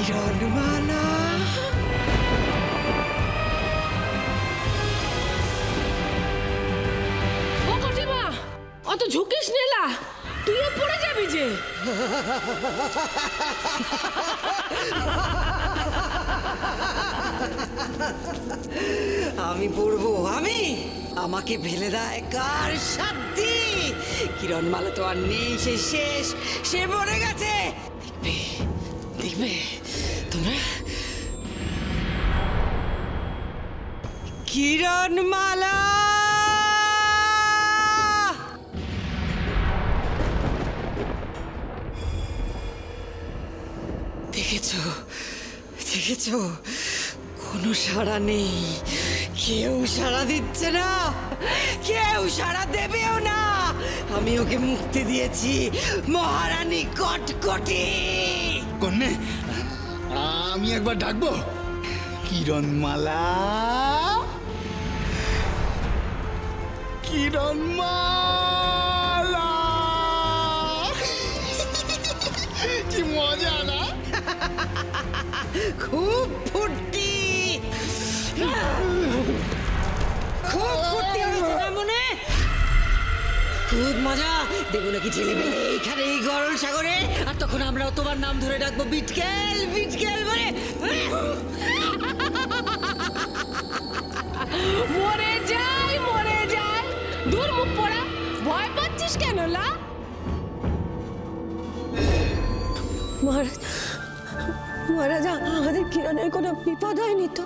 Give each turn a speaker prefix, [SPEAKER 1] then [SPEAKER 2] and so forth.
[SPEAKER 1] কিরণমালা
[SPEAKER 2] ও কটিমা অত ঝুঁকিস নেলা, তুইও পড়ে যাবি যে।
[SPEAKER 1] আমি পড়বো, আমি আমাকে ফেলে দেয় কার শান্তি? কিরণমালা তো আর নেই, সে শেষ, সে মরে গেছে। দেখবে দেখবে তোমরা, কিরণমালা দেখেছো দেখেছো, কোনো সাড়া নেই, কেউ সাড়া দিচ্ছে না, কেউ সাড়া দেবেও না। আমি ওকে মুক্তি দিয়েছি, মহারানী কটকটি।
[SPEAKER 3] কন্যে, আমি একবার ডাকবো? কিরণমালা, কিরণমালা, কি মজা না?
[SPEAKER 1] খুব ফুর্তি, খুব ফুর্তি হয়েছে না মনে? খুব মজা দেবো নাকি ছেলেমেয়ে এইখানে এই গরল সাগরে, আর তখন আমরাও তোমার নাম ধরে ডাকবো বিটকেল বিটকেল বলে।
[SPEAKER 2] মরে যাই মরে যাই, দূর মুখ পড়া, ভয় পাচ্ছিস কেন লা?
[SPEAKER 4] মহারাজ, মহারাজ, আমাদের কিরণের কোনো বিপদ হয়নি তো?